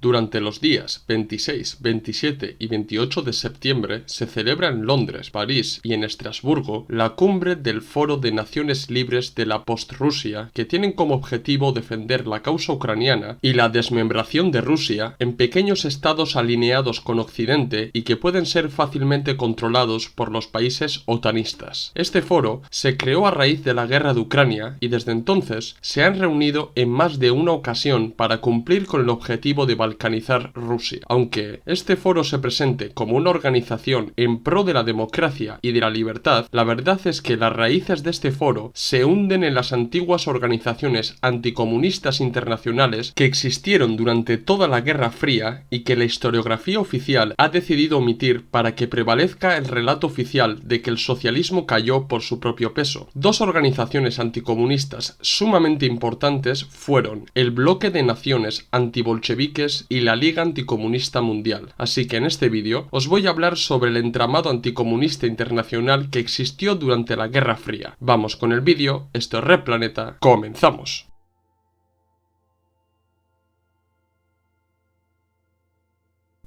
Durante los días 26, 27 y 28 de septiembre se celebra en Londres, París y en Estrasburgo la cumbre del Foro de Naciones Libres de la Post-Rusia, que tienen como objetivo defender la causa ucraniana y la desmembración de Rusia en pequeños estados alineados con Occidente y que pueden ser fácilmente controlados por los países otanistas. Este foro se creó a raíz de la guerra de Ucrania y desde entonces se han reunido en más de una ocasión para cumplir con el objetivo de balcanizar Rusia. Aunque este foro se presente como una organización en pro de la democracia y de la libertad, la verdad es que las raíces de este foro se hunden en las antiguas organizaciones anticomunistas internacionales que existieron durante toda la Guerra Fría y que la historiografía oficial ha decidido omitir para que prevalezca el relato oficial de que el socialismo cayó por su propio peso. Dos organizaciones anticomunistas sumamente importantes fueron el Bloque de Naciones Antibolcheviques y la Liga Anticomunista Mundial. Así que en este vídeo os voy a hablar sobre el entramado anticomunista internacional que existió durante la Guerra Fría. Vamos con el vídeo, esto es Red Planeta, comenzamos.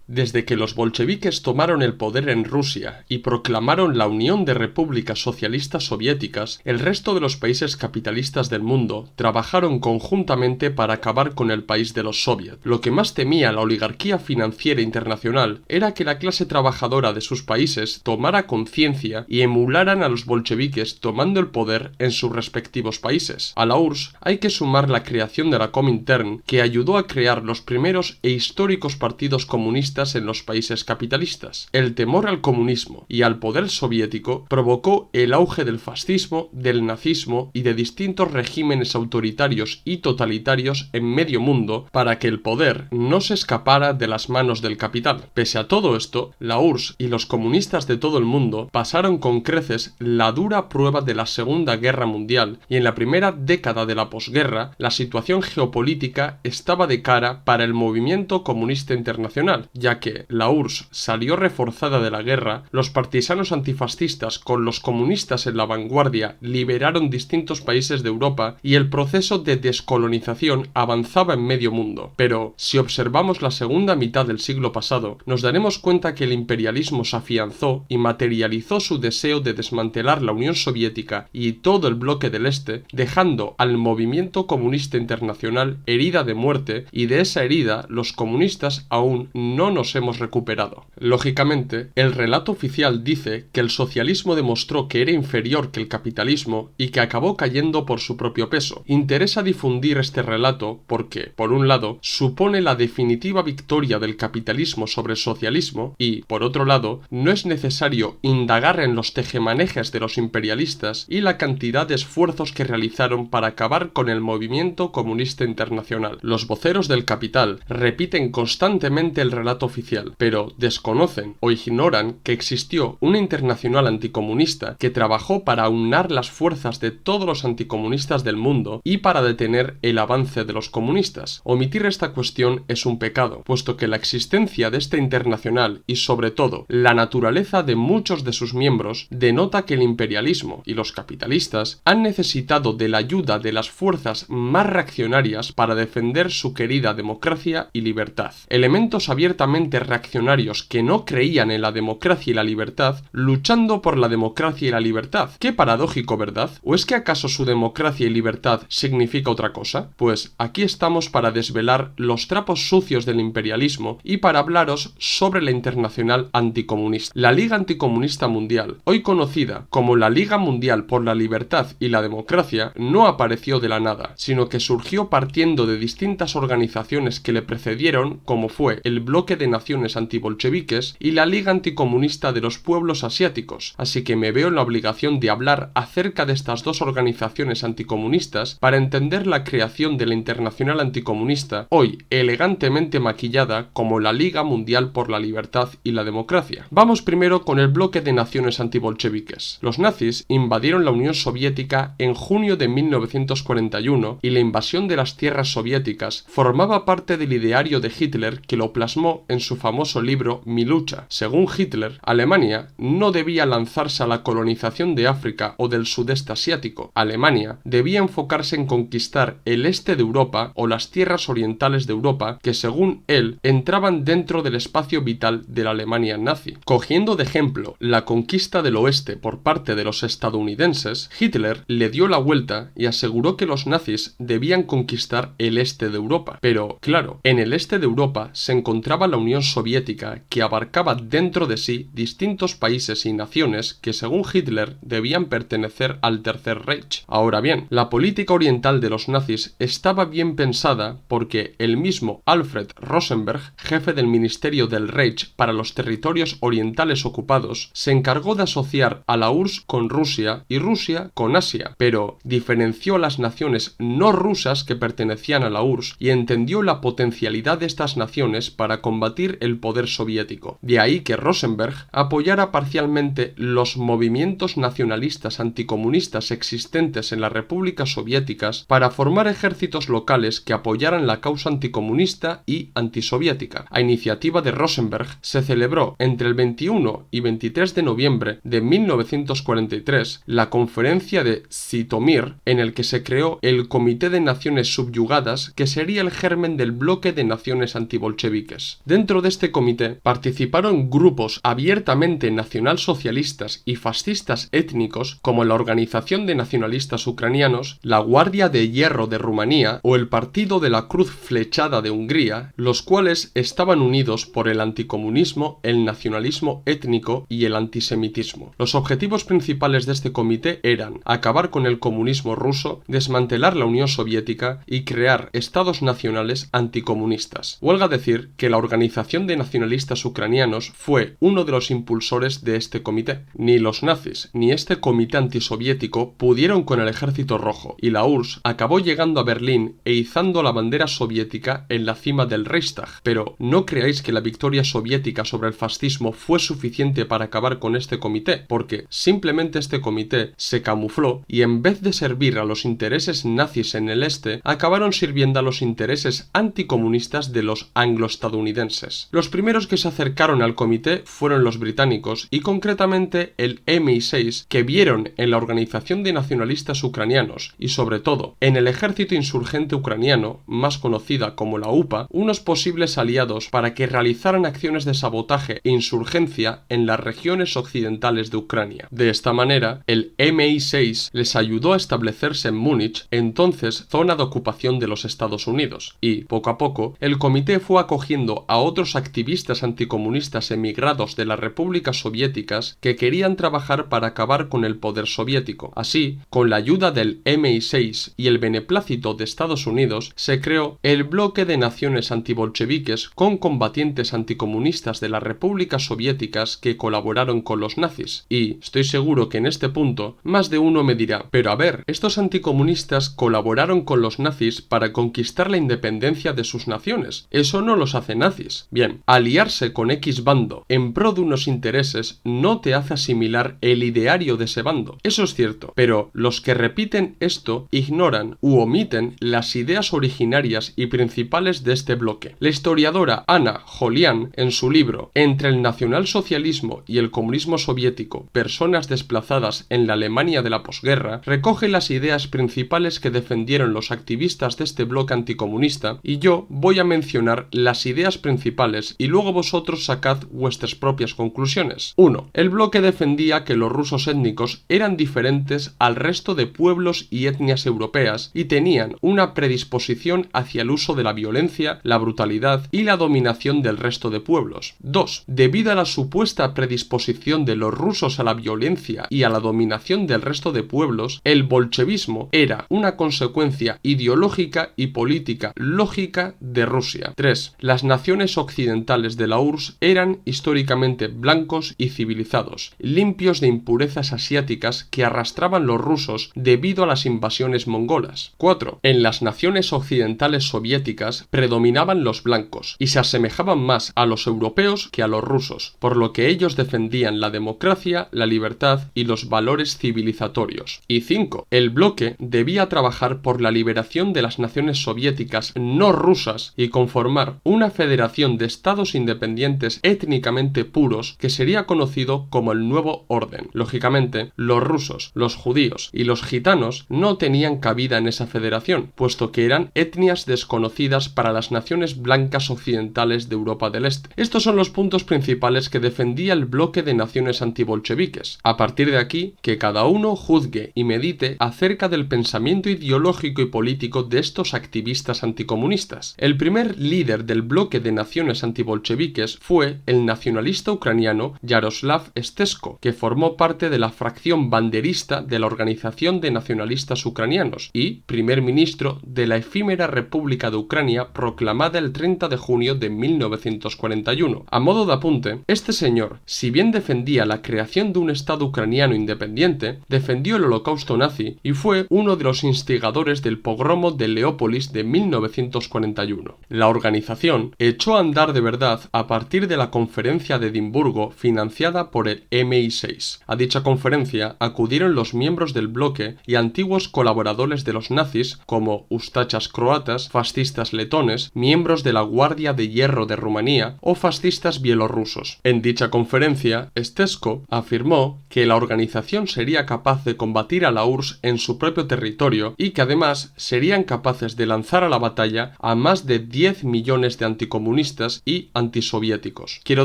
Desde que los bolcheviques tomaron el poder en Rusia y proclamaron la Unión de Repúblicas Socialistas Soviéticas, el resto de los países capitalistas del mundo trabajaron conjuntamente para acabar con el país de los soviets. Lo que más temía la oligarquía financiera internacional era que la clase trabajadora de sus países tomara conciencia y emularan a los bolcheviques tomando el poder en sus respectivos países. A la URSS hay que sumar la creación de la Comintern, que ayudó a crear los primeros e históricos partidos comunistas en los países capitalistas. El temor al comunismo y al poder soviético provocó el auge del fascismo, del nazismo y de distintos regímenes autoritarios y totalitarios en medio mundo para que el poder no se escapara de las manos del capital. Pese a todo esto, la URSS y los comunistas de todo el mundo pasaron con creces la dura prueba de la Segunda Guerra Mundial y en la primera década de la posguerra la situación geopolítica estaba de cara para el movimiento comunista internacional, ya que la URSS salió reforzada de la guerra, los partisanos antifascistas con los comunistas en la vanguardia liberaron distintos países de Europa y el proceso de descolonización avanzaba en medio mundo. Pero, si observamos la segunda mitad del siglo pasado, nos daremos cuenta que el imperialismo se afianzó y materializó su deseo de desmantelar la Unión Soviética y todo el bloque del Este, dejando al movimiento comunista internacional herida de muerte, y de esa herida los comunistas aún no nos hemos recuperado. Lógicamente, el relato oficial dice que el socialismo demostró que era inferior que el capitalismo y que acabó cayendo por su propio peso. Interesa difundir este relato porque, por un lado, supone la definitiva victoria del capitalismo sobre el socialismo y, por otro lado, no es necesario indagar en los tejemanejes de los imperialistas y la cantidad de esfuerzos que realizaron para acabar con el movimiento comunista internacional. Los voceros del capital repiten constantemente el relato oficial, pero desconocen o ignoran que existió una internacional anticomunista que trabajó para aunar las fuerzas de todos los anticomunistas del mundo y para detener el avance de los comunistas. Omitir esta cuestión es un pecado, puesto que la existencia de esta internacional y sobre todo la naturaleza de muchos de sus miembros denota que el imperialismo y los capitalistas han necesitado de la ayuda de las fuerzas más reaccionarias para defender su querida democracia y libertad. Elementos abiertamente reaccionarios que no creían en la democracia y la libertad, luchando por la democracia y la libertad. Qué paradójico, ¿verdad? ¿O es que acaso su democracia y libertad significa otra cosa? Pues aquí estamos para desvelar los trapos sucios del imperialismo y para hablaros sobre la internacional anticomunista. La Liga Anticomunista Mundial, hoy conocida como la Liga Mundial por la Libertad y la Democracia, no apareció de la nada, sino que surgió partiendo de distintas organizaciones que le precedieron, como fue el Bloque de Naciones Antibolcheviques y la Liga Anticomunista de los Pueblos Asiáticos, así que me veo en la obligación de hablar acerca de estas dos organizaciones anticomunistas para entender la creación de la Internacional Anticomunista, hoy elegantemente maquillada como la Liga Mundial por la Libertad y la Democracia. Vamos primero con el Bloque de Naciones Antibolcheviques. Los nazis invadieron la Unión Soviética en junio de 1941 y la invasión de las tierras soviéticas formaba parte del ideario de Hitler, que lo plasmó afirmó en su famoso libro Mi lucha. Según Hitler, Alemania no debía lanzarse a la colonización de África o del sudeste asiático. Alemania debía enfocarse en conquistar el este de Europa o las tierras orientales de Europa que, según él, entraban dentro del espacio vital de la Alemania nazi. Cogiendo de ejemplo la conquista del oeste por parte de los estadounidenses, Hitler le dio la vuelta y aseguró que los nazis debían conquistar el este de Europa. Pero, claro, en el este de Europa se encontraba la Unión Soviética, que abarcaba dentro de sí distintos países y naciones que, según Hitler, debían pertenecer al Tercer Reich. Ahora bien, la política oriental de los nazis estaba bien pensada porque el mismo Alfred Rosenberg, jefe del Ministerio del Reich para los territorios orientales ocupados, se encargó de asociar a la URSS con Rusia y Rusia con Asia, pero diferenció a las naciones no rusas que pertenecían a la URSS y entendió la potencialidad de estas naciones para combatir el poder soviético. De ahí que Rosenberg apoyara parcialmente los movimientos nacionalistas anticomunistas existentes en las repúblicas soviéticas para formar ejércitos locales que apoyaran la causa anticomunista y antisoviética. A iniciativa de Rosenberg se celebró entre el 21 y 23 de noviembre de 1943 la conferencia de Zitomir, en el que se creó el Comité de Naciones Subyugadas, que sería el germen del bloque de naciones antibolcheviques. Dentro de este comité participaron grupos abiertamente nacionalsocialistas y fascistas étnicos como la Organización de Nacionalistas Ucranianos, la Guardia de Hierro de Rumanía o el Partido de la Cruz Flechada de Hungría, los cuales estaban unidos por el anticomunismo, el nacionalismo étnico y el antisemitismo. Los objetivos principales de este comité eran acabar con el comunismo ruso, desmantelar la Unión Soviética y crear estados nacionales anticomunistas. Huelga decir que la Organización de Nacionalistas Ucranianos fue uno de los impulsores de este comité. Ni los nazis ni este comité antisoviético pudieron con el Ejército Rojo, y la URSS acabó llegando a Berlín e izando la bandera soviética en la cima del Reichstag. Pero no creáis que la victoria soviética sobre el fascismo fue suficiente para acabar con este comité, porque simplemente este comité se camufló y en vez de servir a los intereses nazis en el este, acabaron sirviendo a los intereses anticomunistas de los anglo-estadounidenses. Los primeros que se acercaron al comité fueron los británicos y concretamente el MI6, que vieron en la Organización de Nacionalistas Ucranianos y sobre todo en el ejército insurgente ucraniano, más conocida como la UPA, unos posibles aliados para que realizaran acciones de sabotaje e insurgencia en las regiones occidentales de Ucrania. De esta manera, el MI6 les ayudó a establecerse en Múnich, entonces zona de ocupación de los Estados Unidos, y poco a poco el comité fue acogiendo a otros activistas anticomunistas emigrados de las repúblicas soviéticas que querían trabajar para acabar con el poder soviético. Así, con la ayuda del MI6 y el beneplácito de Estados Unidos, se creó el bloque de naciones antibolcheviques con combatientes anticomunistas de las repúblicas soviéticas que colaboraron con los nazis. Y estoy seguro que en este punto más de uno me dirá, pero a ver, estos anticomunistas colaboraron con los nazis para conquistar la independencia de sus naciones. Eso no los hace nazis. Bien, aliarse con X bando en pro de unos intereses no te hace asimilar el ideario de ese bando. Eso es cierto, pero los que repiten esto ignoran u omiten las ideas originarias y principales de este bloque. La historiadora Anna Jolian, en su libro Entre el nacionalsocialismo y el comunismo soviético, personas desplazadas en la Alemania de la posguerra, recoge las ideas principales que defendieron los activistas de este bloque anticomunista, y yo voy a mencionar las ideas principales y luego vosotros sacad vuestras propias conclusiones. 1. El bloque defendía que los rusos étnicos eran diferentes al resto de pueblos y etnias europeas y tenían una predisposición hacia el uso de la violencia, la brutalidad y la dominación del resto de pueblos. 2. Debido a la supuesta predisposición de los rusos a la violencia y a la dominación del resto de pueblos, el bolchevismo era una consecuencia ideológica y política lógica de Rusia. 3. Las naciones occidentales de la URSS eran históricamente blancos y civilizados, limpios de impurezas asiáticas que arrastraban los rusos debido a las invasiones mongolas. 4. En las naciones occidentales soviéticas predominaban los blancos y se asemejaban más a los europeos que a los rusos, por lo que ellos defendían la democracia, la libertad y los valores civilizatorios. Y 5. El bloque debía trabajar por la liberación de las naciones soviéticas no rusas y conformar una federación federación de estados independientes étnicamente puros que sería conocido como el Nuevo Orden. Lógicamente, los rusos, los judíos y los gitanos no tenían cabida en esa federación, puesto que eran etnias desconocidas para las naciones blancas occidentales de Europa del Este. Estos son los puntos principales que defendía el bloque de naciones antibolcheviques. A partir de aquí, que cada uno juzgue y medite acerca del pensamiento ideológico y político de estos activistas anticomunistas. El primer líder del bloque de naciones antibolcheviques fue el nacionalista ucraniano Yaroslav Stesko, que formó parte de la fracción banderista de la Organización de Nacionalistas Ucranianos y primer ministro de la efímera República de Ucrania proclamada el 30 de junio de 1941. A modo de apunte, este señor, si bien defendía la creación de un Estado ucraniano independiente, defendió el holocausto nazi y fue uno de los instigadores del pogromo de Leópolis de 1941. La organización echó a andar de verdad a partir de la Conferencia de Edimburgo financiada por el MI6. A dicha conferencia acudieron los miembros del bloque y antiguos colaboradores de los nazis como ustachas croatas, fascistas letones, miembros de la Guardia de Hierro de Rumanía o fascistas bielorrusos. En dicha conferencia, Stesko afirmó que la organización sería capaz de combatir a la URSS en su propio territorio y que además serían capaces de lanzar a la batalla a más de 10 millones de anticomunistas y antisoviéticos. Quiero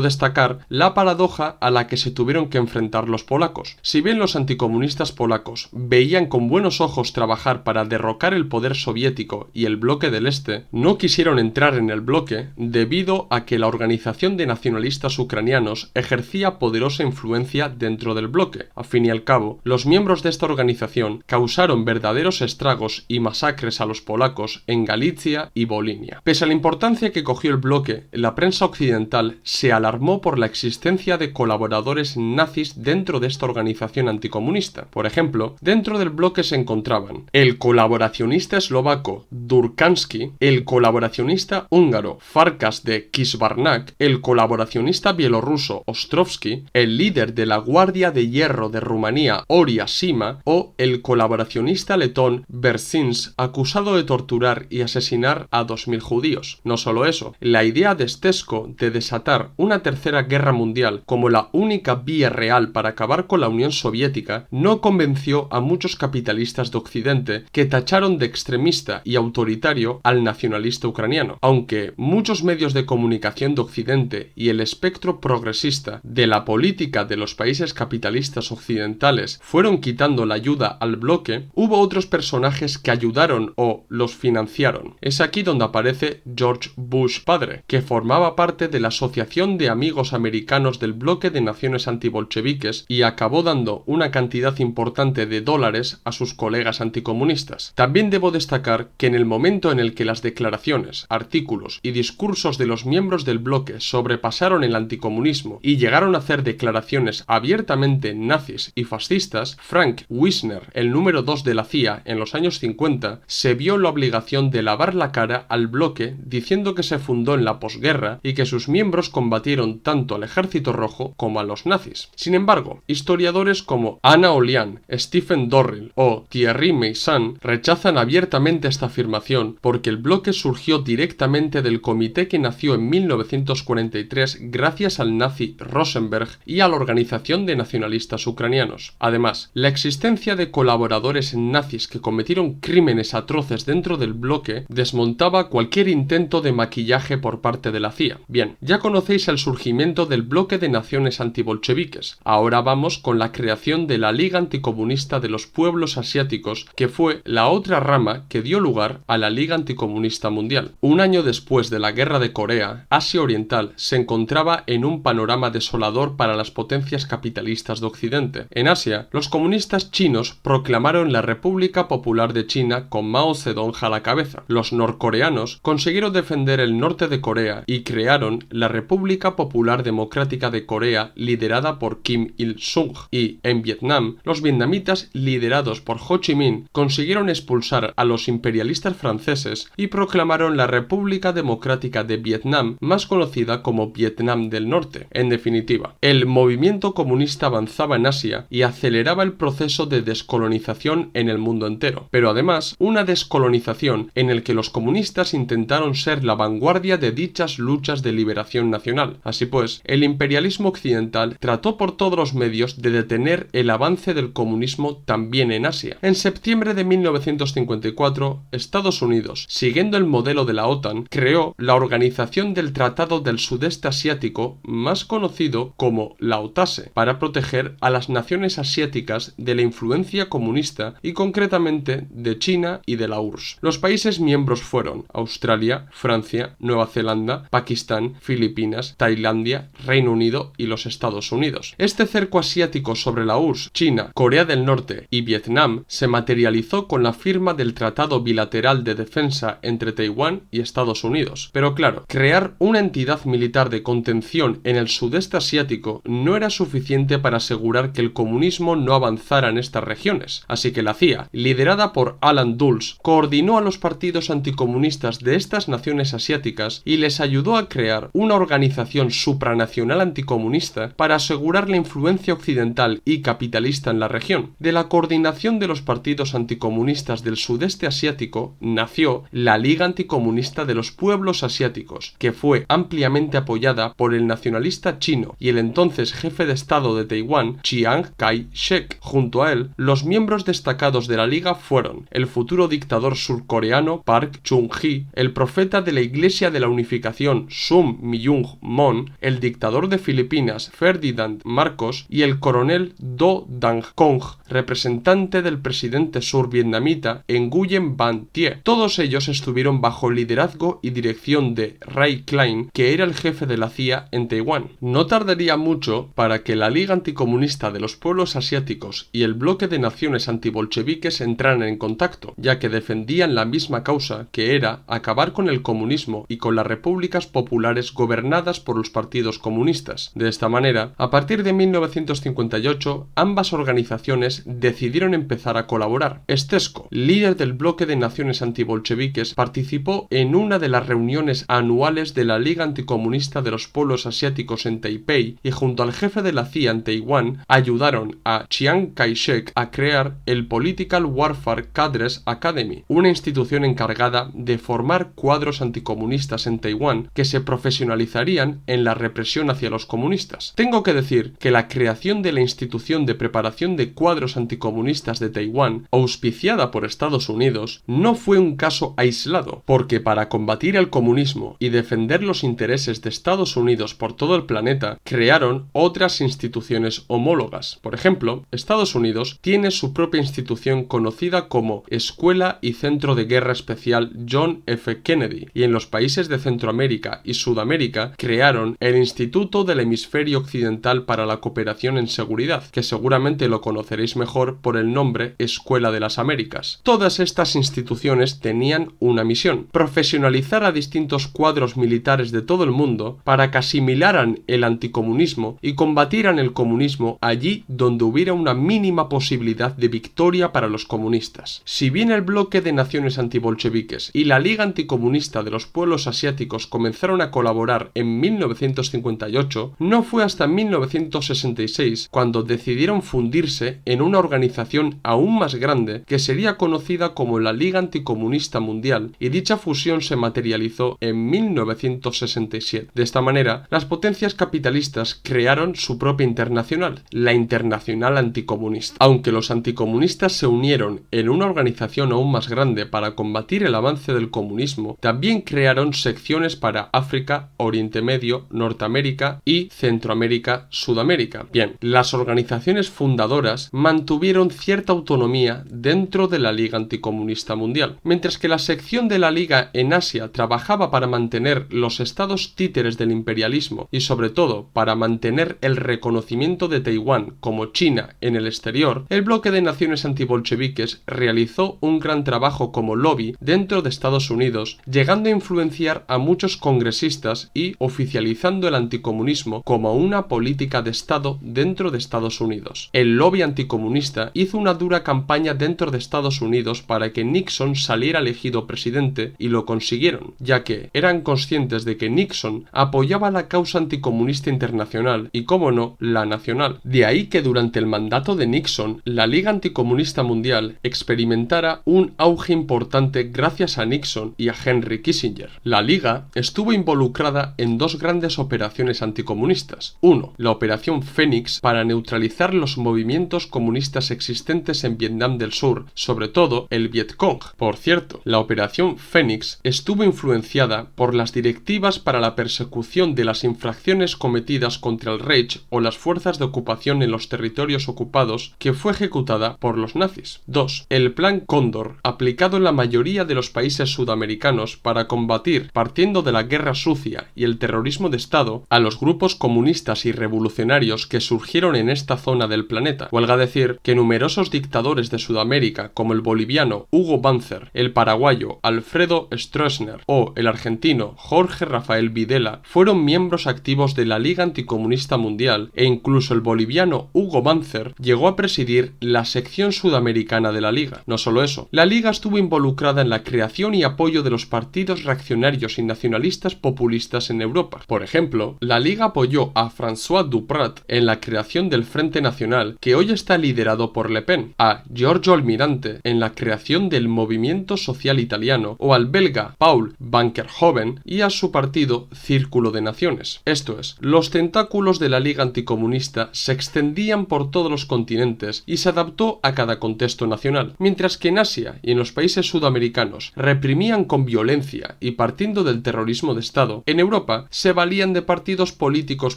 destacar la paradoja a la que se tuvieron que enfrentar los polacos. Si bien los anticomunistas polacos veían con buenos ojos trabajar para derrocar el poder soviético y el bloque del Este, no quisieron entrar en el bloque debido a que la Organización de Nacionalistas Ucranianos ejercía poderosa influencia dentro del bloque. A fin y al cabo, los miembros de esta organización causaron verdaderos estragos y masacres a los polacos en Galicia y Volinia. Pese a la importancia que cogió el bloque, la prensa occidental se alarmó por la existencia de colaboradores nazis dentro de esta organización anticomunista. Por ejemplo, dentro del bloque se encontraban el colaboracionista eslovaco Durkanski, el colaboracionista húngaro Farkas de Kisbarnak, el colaboracionista bielorruso Ostrovsky, el líder de la Guardia de Hierro de Rumanía Oria Sima o el colaboracionista letón Bersins, acusado de torturar y asesinar a 2000 judíos. No solo eso, la idea de Stesko de desatar una tercera guerra mundial como la única vía real para acabar con la Unión Soviética no convenció a muchos capitalistas de Occidente, que tacharon de extremista y autoritario al nacionalista ucraniano. Aunque muchos medios de comunicación de Occidente y el espectro progresista de la política de los países capitalistas occidentales fueron quitando la ayuda al bloque, hubo otros personajes que ayudaron o los financiaron. Es aquí donde aparece George Bush padre, que formaba parte de la Asociación de Amigos Americanos del bloque de naciones antibolcheviques y acabó dando una cantidad importante de dólares a sus colegas anticomunistas. También debo destacar que en el momento en el que las declaraciones, artículos y discursos de los miembros del bloque sobrepasaron el anticomunismo y llegaron a hacer declaraciones abiertamente nazis y fascistas, Frank Wisner, el número 2 de la CIA en los años 50, se vio la obligación de lavar la cara al bloque diciendo que se fundó en la posguerra y que sus miembros combatieron tanto al Ejército Rojo como a los nazis. Sin embargo, historiadores como Anna Olian, Stephen Dorrell o Thierry Meyssan rechazan abiertamente esta afirmación porque el bloque surgió directamente del comité que nació en 1943 gracias al nazi Rosenberg y a la Organización de Nacionalistas Ucranianos. Además, la existencia de colaboradores nazis que cometieron crímenes atroces dentro del bloque desmontaba cualquier intento de maquillaje por parte de la CIA. Bien, ya conocéis el surgimiento del bloque de naciones antibolcheviques. Ahora vamos con la creación de la Liga Anticomunista de los Pueblos Asiáticos, que fue la otra rama que dio lugar a la Liga Anticomunista Mundial. Un año después de la Guerra de Corea, Asia Oriental se encontraba en un panorama desolador para las potencias capitalistas de Occidente. En Asia, los comunistas chinos proclamaron la República Popular de China con Mao Zedong a la cabeza. Los norcoreanos consiguieron defender el norte de Corea y crearon la República Popular Democrática de Corea liderada por Kim Il-sung. Y en Vietnam, los vietnamitas liderados por Ho Chi Minh consiguieron expulsar a los imperialistas franceses y proclamaron la República Democrática de Vietnam, más conocida como Vietnam del Norte. En definitiva, el movimiento comunista avanzaba en Asia y aceleraba el proceso de descolonización en el mundo entero, pero además una descolonización en el que los comunistas intentaron ser la vanguardia de dichas luchas de liberación nacional. Así pues, el imperialismo occidental trató por todos los medios de detener el avance del comunismo también en Asia. En septiembre de 1954, Estados Unidos, siguiendo el modelo de la OTAN, creó la Organización del Tratado del Sudeste Asiático, más conocido como la OTASE, para proteger a las naciones asiáticas de la influencia comunista y concretamente de China y de la URSS. Los países miembros fueron Australia, Francia, Nueva Zelanda, Pakistán, Filipinas, Tailandia, Reino Unido y los Estados Unidos. Este cerco asiático sobre la URSS, China, Corea del Norte y Vietnam se materializó con la firma del Tratado Bilateral de Defensa entre Taiwán y Estados Unidos. Pero claro, crear una entidad militar de contención en el sudeste asiático no era suficiente para asegurar que el comunismo no avanzara en estas regiones. Así que la CIA, liderada por Alan Dulles, coordinó a los partidos anticomunistas de estas naciones asiáticas y les ayudó a crear una organización supranacional anticomunista para asegurar la influencia occidental y capitalista en la región. De la coordinación de los partidos anticomunistas del sudeste asiático nació la Liga Anticomunista de los Pueblos Asiáticos, que fue ampliamente apoyada por el nacionalista chino y el entonces jefe de Estado de Taiwán, Chiang Kai-shek. Junto a él, los miembros destacados de la Liga fueron el futuro dictador surcoreano Park Chung-hee, el profeta de la Iglesia de la Unificación Sun Myung-moon, el dictador de Filipinas Ferdinand Marcos y el coronel Do Dang Kong, representante del presidente survietnamita Nguyen Van Thieu. Todos ellos estuvieron bajo el liderazgo y dirección de Ray Klein, que era el jefe de la CIA en Taiwán. No tardaría mucho para que la Liga Anticomunista de los Pueblos Asiáticos y el bloque de naciones antibolcheviques entraran en contacto, ya que defendían la misma causa, que era acabar con el comunismo y con las repúblicas populares gobernadas por los partidos comunistas. De esta manera, a partir de 1958, ambas organizaciones decidieron empezar a colaborar. Stesco, líder del bloque de naciones antibolcheviques, participó en una de las reuniones anuales de la Liga Anticomunista de los Pueblos Asiáticos en Taipei y junto al jefe de la CIA en Taiwán ayudaron a Chiang Kai-shek a crear el Political Warfare Cadres Academy, una institución encargada de formar cuadros anticomunistas en Taiwán que se profesionalizarían en la represión hacia los comunistas. Tengo que decir que la creación de la institución de preparación de cuadros anticomunistas de Taiwán, auspiciada por Estados Unidos, no fue un caso aislado, porque para combatir el comunismo y defender los intereses de Estados Unidos por todo el planeta, crearon otras instituciones homólogas. Por ejemplo, Estados Unidos tiene su propia institución conocida como Escuela y Centro de Guerra Especial John F. Kennedy, y en los países de Centroamérica y Sudamérica crearon el Instituto del Hemisferio Occidental para la Cooperación en Seguridad, que seguramente lo conoceréis mejor por el nombre Escuela de las Américas. Todas estas instituciones tenían una misión: profesionalizar a distintos cuadros militares de todo el mundo para que asimilaran el anticomunismo y combatieran el comunismo allí donde hubiera una mínima posibilidad de victoria para los comunistas. Si bien el bloque de naciones antibolcheviques y la Liga Anticomunista de los Pueblos Asiáticos comenzaron a colaborar en 1958, no fue hasta 1966 cuando decidieron fundirse en una organización aún más grande que sería conocida como la Liga Anticomunista Mundial, y dicha fusión se materializó en 1967. De esta manera, las potencias capitalistas crearon su propia internacional, la Internacional Anticomunista. Aunque los anticomunistas se unieron en una organización aún más grande para combatir el avance del comunismo, también crearon secciones para África, Oriente Medio, Norteamérica y Centroamérica, Sudamérica. Bien, las organizaciones fundadoras mantuvieron cierta autonomía dentro de la Liga Anticomunista Mundial, mientras que la sección de la Liga en Asia trabajaba para mantener los estados títeres del imperialismo y sobre todo para mantener el reconocimiento de Taiwán como China en el exterior. El bloque de naciones antibolcheviques realizó un gran trabajo como lobby dentro de Estados Unidos, llegando a influenciar a muchos congresistas y oficializando el anticomunismo como una política de Estado dentro de Estados Unidos. El lobby anticomunista hizo una dura campaña dentro de Estados Unidos para que Nixon saliera elegido presidente, y lo consiguieron, ya que eran conscientes de que Nixon apoyaba la causa anticomunista internacional y, cómo no, la nacional. De ahí que durante el mandato de Nixon, la Liga Anticomunista Mundial experimentara un auge importante gracias a Nixon y a Henry Kissinger. La Liga Liga estuvo involucrada en dos grandes operaciones anticomunistas. 1. La Operación Fénix para neutralizar los movimientos comunistas existentes en Vietnam del Sur, sobre todo el Vietcong. Por cierto, la Operación Fénix estuvo influenciada por las directivas para la persecución de las infracciones cometidas contra el Reich o las fuerzas de ocupación en los territorios ocupados, que fue ejecutada por los nazis. 2. El Plan Cóndor, aplicado en la mayoría de los países sudamericanos para combatir, partiendo de la guerra sucia y el terrorismo de Estado, a los grupos comunistas y revolucionarios que surgieron en esta zona del planeta. Huelga decir que numerosos dictadores de Sudamérica, como el boliviano Hugo Banzer, el paraguayo Alfredo Stroessner o el argentino Jorge Rafael Videla, fueron miembros activos de la Liga Anticomunista Mundial, e incluso el boliviano Hugo Banzer llegó a presidir la sección sudamericana de la Liga. No solo eso, la Liga estuvo involucrada en la creación y apoyo de los partidos reaccionarios y nacionalistas populistas en Europa. Por ejemplo, la Liga apoyó a François Duprat en la creación del Frente Nacional, que hoy está liderado por Le Pen, a Giorgio Almirante en la creación del Movimiento Social Italiano, o al belga Paul Bankerhoven y a su partido Círculo de Naciones. Esto es, los tentáculos de la Liga Anticomunista se extendían por todos los continentes y se adaptó a cada contexto nacional. Mientras que en Asia y en los países sudamericanos reprimían con violencia y partiendo del terrorismo de Estado, en Europa se valían de partidos políticos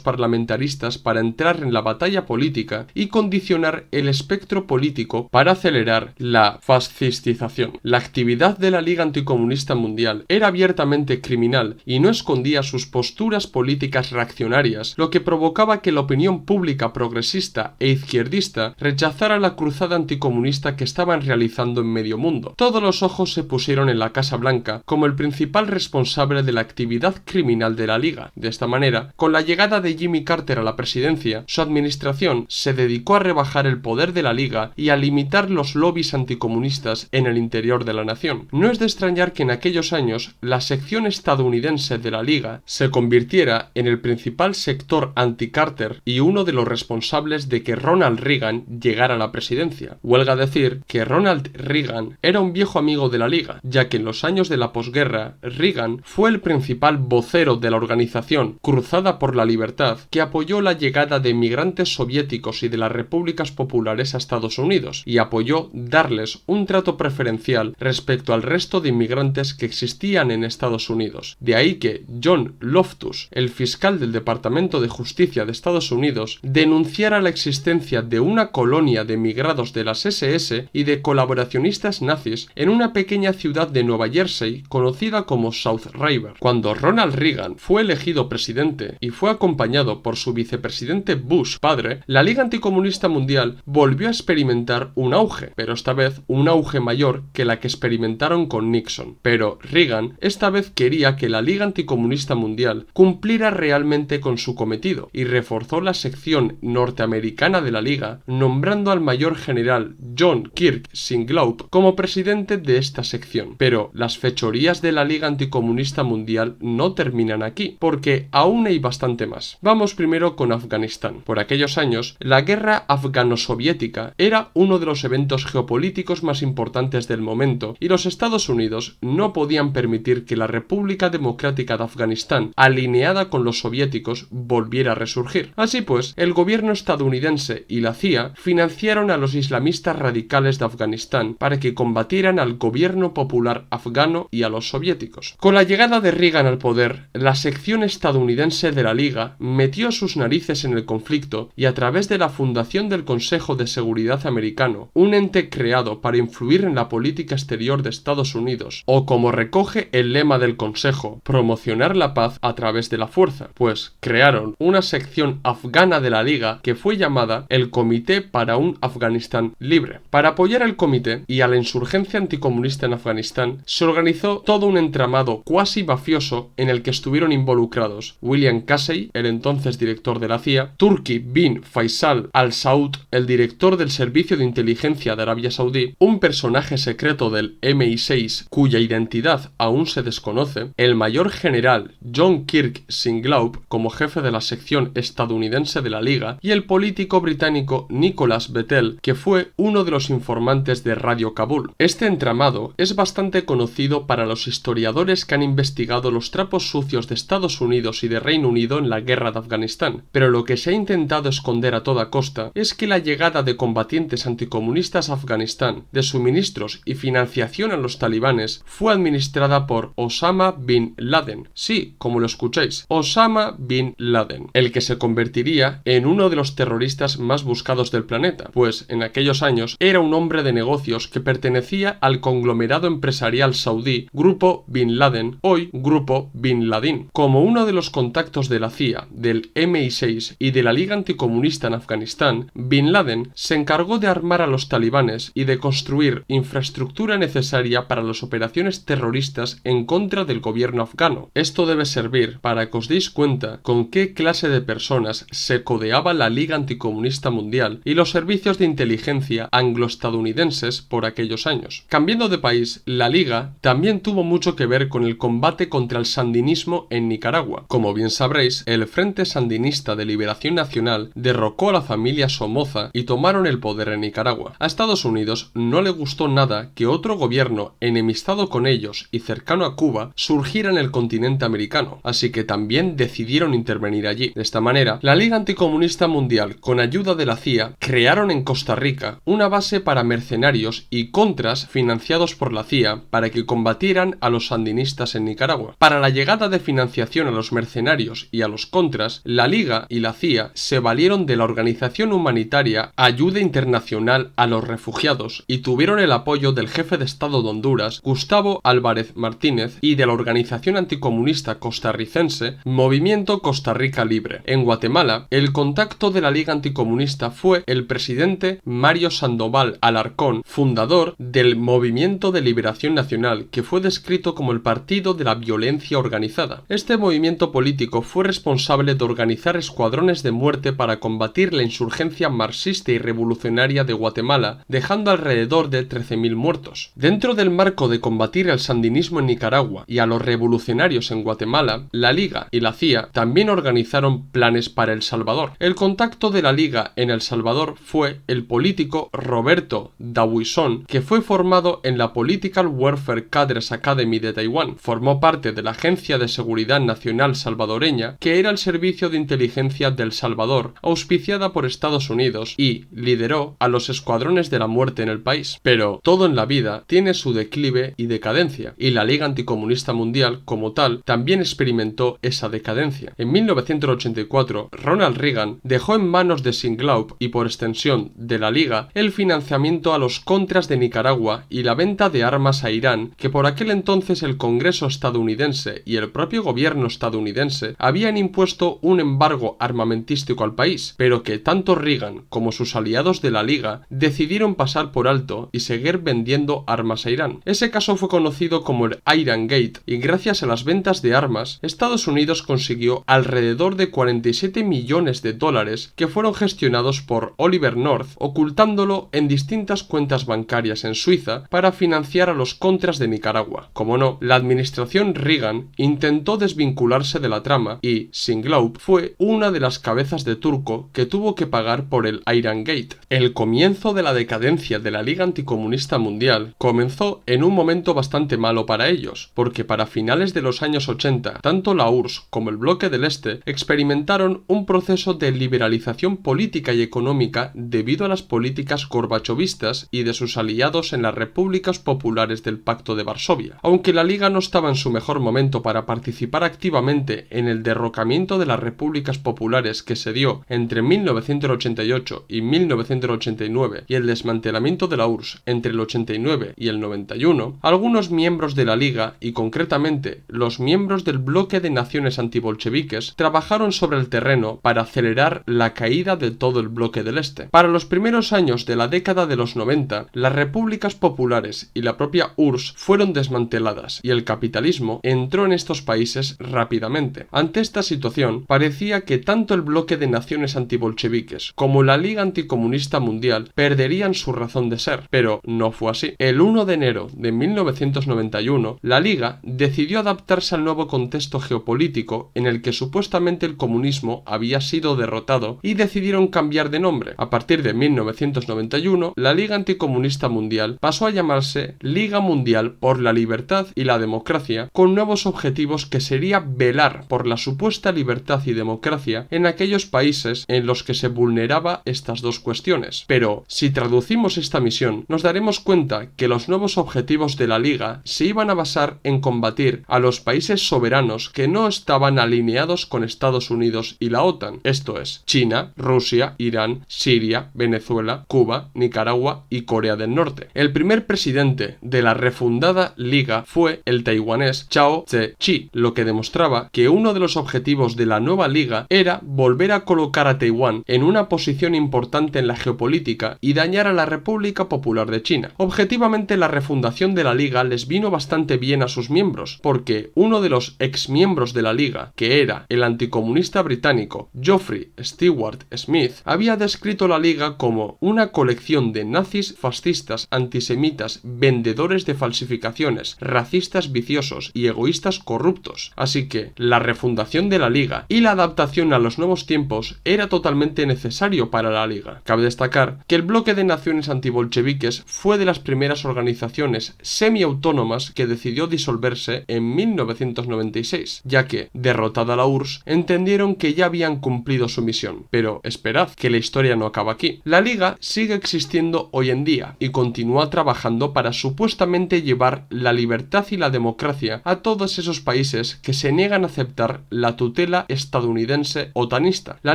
parlamentaristas para entrar en la batalla política y condicionar el espectro político para acelerar la fascistización. La actividad de la Liga Anticomunista Mundial era abiertamente criminal y no escondía sus posturas políticas reaccionarias, lo que provocaba que la opinión pública progresista e izquierdista rechazara la cruzada anticomunista que estaban realizando en medio mundo. Todos los ojos se pusieron en la Casa Blanca como el principal responsable de la actividad criminal de la Liga. De esta manera, con la llegada de Jimmy Carter a la presidencia, su administración se dedicó a rebajar el poder de la Liga y a limitar los lobbies anticomunistas en el interior de la nación. No es de extrañar que en aquellos años la sección estadounidense de la Liga se convirtiera en el principal sector anti-Carter y uno de los responsables de que Ronald Reagan llegara a la presidencia. Huelga decir que Ronald Reagan era un viejo amigo de la Liga, ya que en los años de la posguerra, Reagan fue el principal vocero de la organización Cruzada por la Libertad, que apoyó la llegada de inmigrantes soviéticos y de las repúblicas populares a Estados Unidos, y apoyó darles un trato preferencial respecto al resto de inmigrantes que existían en Estados Unidos. De ahí que John Loftus, el fiscal del Departamento de Justicia de Estados Unidos, denunciara la existencia de una colonia de emigrados de las SS y de colaboracionistas nazis en una pequeña ciudad de Nueva Jersey conocida como South River. Cuando Ronald Reagan fue elegido presidente y fue acompañado por su vicepresidente Bush padre, la Liga Anticomunista Mundial volvió a experimentar un auge, pero esta vez un auge mayor que la que experimentaron con Nixon. Pero Reagan esta vez quería que la Liga Anticomunista Mundial cumpliera realmente con su cometido y reforzó la sección norteamericana de la Liga, nombrando al mayor general John Kirk Singlaub como presidente de esta sección. Pero las fechorías de la Liga Anticomunista Mundial no terminan aquí, porque aún hay bastante más. Vamos primero con Afganistán. Por aquellos años, la guerra afgano-soviética era uno de los eventos geopolíticos más importantes del momento, y los Estados Unidos no podían permitir que la República Democrática de Afganistán, alineada con los soviéticos, volviera a resurgir. Así pues, el gobierno estadounidense y la CIA financiaron a los islamistas radicales de Afganistán para que combatieran al gobierno popular afgano y a los soviéticos. Con la llegada de Reagan al poder, la sección estadounidense de la Liga metió sus narices en el conflicto y a través de la fundación del Consejo de Seguridad americano, un ente creado para influir en la política exterior de Estados Unidos, o como recoge el lema del Consejo, promocionar la paz a través de la fuerza, pues crearon una sección afgana de la Liga que fue llamada el Comité para un Afganistán Libre. Para apoyar al comité y a la insurgencia anticomunista en Afganistán, se organizó todo un entramado cuasi mafioso en el que estuvieron involucrados William Casey, el entonces director de la CIA, Turki bin Faisal Al Saud, el director del Servicio de Inteligencia de Arabia Saudí, un personaje secreto del MI6 cuya identidad aún se desconoce, el mayor general John Kirk Singlaub como jefe de la sección estadounidense de la Liga y el político británico Nicholas Betel, que fue uno de los informantes de Radio Kabul. Este entramado es bastante conocido para los historiadores que han investigado investigado los trapos sucios de Estados Unidos y de Reino Unido en la guerra de Afganistán, pero lo que se ha intentado esconder a toda costa es que la llegada de combatientes anticomunistas a Afganistán, de suministros y financiación a los talibanes, fue administrada por Osama Bin Laden. Sí, como lo escucháis, Osama Bin Laden, el que se convertiría en uno de los terroristas más buscados del planeta, pues en aquellos años era un hombre de negocios que pertenecía al conglomerado empresarial saudí Grupo Bin Laden, hoy Grupo Bin Ladin. Como uno de los contactos de la CIA, del MI6 y de la Liga Anticomunista en Afganistán, Bin Laden se encargó de armar a los talibanes y de construir infraestructura necesaria para las operaciones terroristas en contra del gobierno afgano. Esto debe servir para que os deis cuenta con qué clase de personas se codeaba la Liga Anticomunista Mundial y los servicios de inteligencia anglo-estadounidenses por aquellos años. Cambiando de país, la Liga también tuvo mucho que ver con el combate contra el sandinismo en Nicaragua. Como bien sabréis, el Frente Sandinista de Liberación Nacional derrocó a la familia Somoza y tomaron el poder en Nicaragua. A Estados Unidos no le gustó nada que otro gobierno enemistado con ellos y cercano a Cuba surgiera en el continente americano, así que también decidieron intervenir allí. De esta manera, la Liga Anticomunista Mundial, con ayuda de la CIA, crearon en Costa Rica una base para mercenarios y contras financiados por la CIA para que combatieran a los sandinistas en Nicaragua. Para la llegada de financiación a los mercenarios y a los contras, la Liga y la CIA se valieron de la organización humanitaria Ayuda Internacional a los Refugiados y tuvieron el apoyo del jefe de Estado de Honduras, Gustavo Álvarez Martínez, y de la organización anticomunista costarricense Movimiento Costa Rica Libre. En Guatemala, el contacto de la Liga Anticomunista fue el presidente Mario Sandoval Alarcón, fundador del Movimiento de Liberación Nacional, que fue descrito como el partido de la violencia organizada. Este movimiento político fue responsable de organizar escuadrones de muerte para combatir la insurgencia marxista y revolucionaria de Guatemala, dejando alrededor de 13.000 muertos. Dentro del marco de combatir el sandinismo en Nicaragua y a los revolucionarios en Guatemala, la Liga y la CIA también organizaron planes para El Salvador. El contacto de la Liga en El Salvador fue el político Roberto Dabuisón, que fue formado en la Political Warfare Cadres Academy de Taiwán. Formó parte de la Agencia de Seguridad Nacional Salvadoreña, que era el servicio de inteligencia del Salvador, auspiciada por Estados Unidos, y lideró a los escuadrones de la muerte en el país. Pero todo en la vida tiene su declive y decadencia, y la Liga Anticomunista Mundial, como tal, también experimentó esa decadencia. En 1984, Ronald Reagan dejó en manos de Singlaub y por extensión de la Liga el financiamiento a los contras de Nicaragua y la venta de armas a Irán, que por aquel entonces el Congreso estadounidense y el propio gobierno estadounidense habían impuesto un embargo armamentístico al país, pero que tanto Reagan como sus aliados de la Liga decidieron pasar por alto y seguir vendiendo armas a Irán. Ese caso fue conocido como el Iran Gate, y gracias a las ventas de armas, Estados Unidos consiguió alrededor de 47 millones de dólares que fueron gestionados por Oliver North, ocultándolo en distintas cuentas bancarias en Suiza para financiar a los contras de Nicaragua. Como no, la administración Reagan intentó desvincularse de la trama y Singlaub fue una de las cabezas de turco que tuvo que pagar por el Iran Gate. El comienzo de la decadencia de la Liga Anticomunista Mundial comenzó en un momento bastante malo para ellos, porque para finales de los años 80, tanto la URSS como el Bloque del Este experimentaron un proceso de liberalización política y económica debido a las políticas gorbachovistas y de sus aliados en las repúblicas populares del Pacto de Varsovia. Aunque la Liga no estaba en su mejor momento para participar activamente en el derrocamiento de las repúblicas populares que se dio entre 1988 y 1989 y el desmantelamiento de la URSS entre el 89 y el 91, algunos miembros de la Liga, y concretamente los miembros del bloque de naciones antibolcheviques, trabajaron sobre el terreno para acelerar la caída de todo el bloque del Este. Para los primeros años de la década de los 90, las repúblicas populares y la propia URSS fueron desmanteladas y el capitalismo entró en estos países rápidamente. Ante esta situación, parecía que tanto el bloque de naciones antibolcheviques como la Liga Anticomunista Mundial perderían su razón de ser, pero no fue así. El 1 de enero de 1991, la Liga decidió adaptarse al nuevo contexto geopolítico en el que supuestamente el comunismo había sido derrotado y decidieron cambiar de nombre. A partir de 1991, la Liga Anticomunista Mundial pasó a llamarse Liga Mundial por la Libertad y la Democracia. democracia con nuevos objetivos que sería velar por la supuesta libertad y democracia en aquellos países en los que se vulneraba estas dos cuestiones. Pero si traducimos esta misión, nos daremos cuenta que los nuevos objetivos de la Liga se iban a basar en combatir a los países soberanos que no estaban alineados con Estados Unidos y la OTAN, esto es, China, Rusia, Irán, Siria, Venezuela, Cuba, Nicaragua y Corea del Norte. El primer presidente de la refundada Liga fue el taiwanés Chao Tse-chi, lo que demostraba que uno de los objetivos de la nueva Liga era volver a colocar a Taiwán en una posición importante en la geopolítica y dañar a la República Popular de China. Objetivamente, la refundación de la Liga les vino bastante bien a sus miembros, porque uno de los exmiembros de la Liga, que era el anticomunista británico Geoffrey Stewart Smith, había descrito la Liga como una colección de nazis fascistas, antisemitas, vendedores de falsificaciones, racistas viciosos y egoístas corruptos. Así que la refundación de la Liga y la adaptación a los nuevos tiempos era totalmente necesario para la Liga. Cabe destacar que el bloque de naciones antibolcheviques fue de las primeras organizaciones semiautónomas que decidió disolverse en 1996, ya que, derrotada la URSS, entendieron que ya habían cumplido su misión. Pero esperad, que la historia no acaba aquí. La Liga sigue existiendo hoy en día y continúa trabajando para supuestamente llevar la libertad y la democracia a todos esos países que se niegan a aceptar la tutela estadounidense otanista. La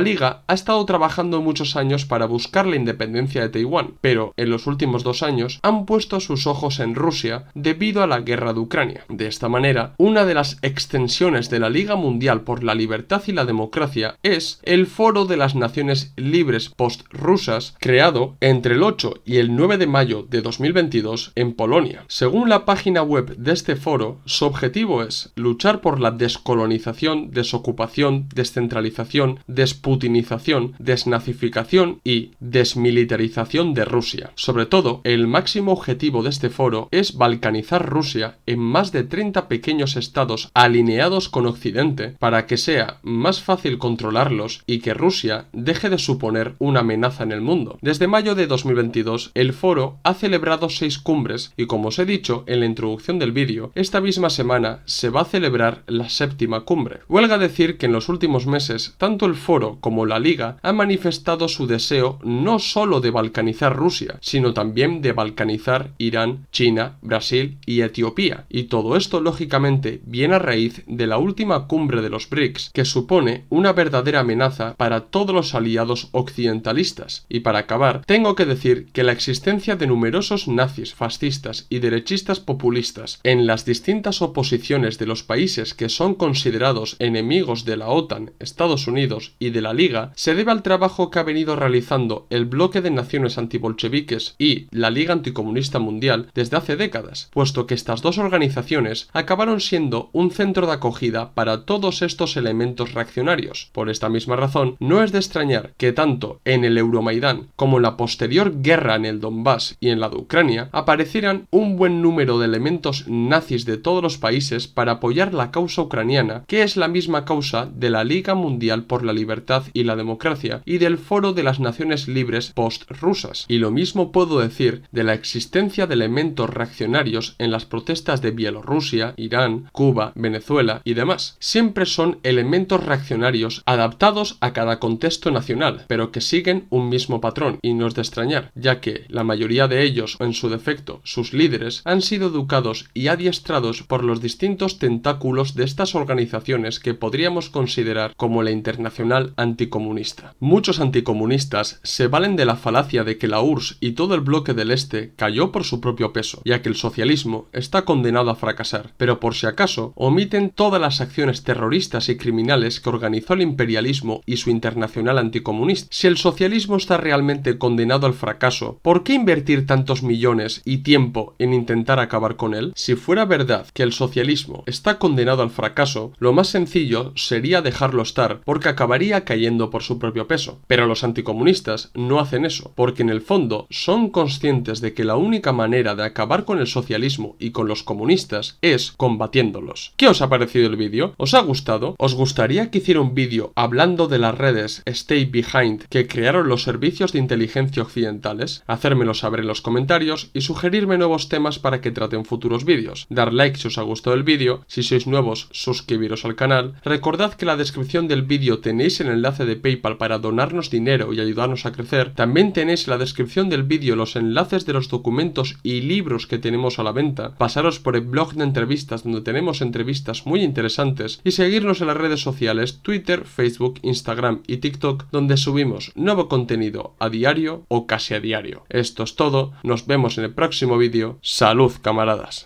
Liga ha estado trabajando muchos años para buscar la independencia de Taiwán, pero en los últimos 2 años han puesto sus ojos en Rusia debido a la guerra de Ucrania. De esta manera, una de las extensiones de la Liga Mundial por la Libertad y la Democracia es el Foro de las Naciones Libres Post-Rusas, creado entre el 8 y el 9 de mayo de 2022 en Polonia. Según la página web de este foro, su objetivo es luchar por la descolonización, desocupación, descentralización, desputinización, desnazificación y desmilitarización de Rusia. Sobre todo, el máximo objetivo de este foro es balcanizar Rusia en más de 30 pequeños estados alineados con Occidente para que sea más fácil controlarlos y que Rusia deje de suponer una amenaza en el mundo. Desde mayo de 2022, el foro ha celebrado 6 cumbres y, como os he dicho en la introducción del vídeo, esta misma semana se va a celebrar la 7ª cumbre. Huelga decir que en los últimos meses, tanto el foro como la Liga han manifestado su deseo no solo de balcanizar Rusia, sino también de balcanizar Irán, China, Brasil y Etiopía. Y todo esto, lógicamente, viene a raíz de la última cumbre de los BRICS, que supone una verdadera amenaza para todos los aliados occidentalistas. Y para acabar, tengo que decir que la existencia de numerosos nazis, fascistas y derechistas populistas en las distintas oposiciones de los países que son considerados enemigos de la OTAN, Estados Unidos y de la Liga se debe al trabajo que ha venido realizando el bloque de naciones antibolcheviques y la Liga Anticomunista Mundial desde hace décadas, puesto que estas dos organizaciones acabaron siendo un centro de acogida para todos estos elementos reaccionarios. Por esta misma razón, no es de extrañar que tanto en el Euromaidán como en la posterior guerra en el Donbass y en la de Ucrania aparecieran un buen número de elementos nazis de todos los países para apoyar la causa ucraniana, que es la misma causa de la Liga Mundial por la Libertad y la Democracia y del Foro de las Naciones Libres post-rusas. Y lo mismo puedo decir de la existencia de elementos reaccionarios en las protestas de Bielorrusia, Irán, Cuba, Venezuela y demás. Siempre son elementos reaccionarios adaptados a cada contexto nacional, pero que siguen un mismo patrón, y no es de extrañar, ya que la mayoría de ellos, o en su defecto, sus líderes, han sido educados y adiestrados por los distintos tentáculos de estas organizaciones que podríamos considerar como la Internacional Anticomunista. Muchos anticomunistas se valen de la falacia de que la URSS y todo el bloque del Este cayó por su propio peso, ya que el socialismo está condenado a fracasar, pero por si acaso omiten todas las acciones terroristas y criminales que organizó el imperialismo y su Internacional Anticomunista. Si el socialismo está realmente condenado al fracaso, ¿por qué invertir tantos millones y tiempo en intentar acabar con él? Si fuera verdad que el socialismo está condenado al fracaso, lo más sencillo sería dejarlo estar, porque acabaría cayendo por su propio peso. Pero los anticomunistas no hacen eso, porque en el fondo son conscientes de que la única manera de acabar con el socialismo y con los comunistas es combatiéndolos. ¿Qué os ha parecido el vídeo? ¿Os ha gustado? ¿Os gustaría que hiciera un vídeo hablando de las redes Stay Behind que crearon los servicios de inteligencia occidentales? Hacérmelo saber en los comentarios y sugerirme nuevos temas para que trate en futuros vídeos. Dar like, si os ha gustado el vídeo, si sois nuevos suscribiros al canal. Recordad que en la descripción del vídeo tenéis el enlace de PayPal para donarnos dinero y ayudarnos a crecer. También tenéis en la descripción del vídeo los enlaces de los documentos y libros que tenemos a la venta. Pasaros por el blog de entrevistas donde tenemos entrevistas muy interesantes y seguirnos en las redes sociales Twitter, Facebook, Instagram y TikTok, donde subimos nuevo contenido a diario o casi a diario. Esto es todo, nos vemos en el próximo vídeo. ¡Salud, camaradas!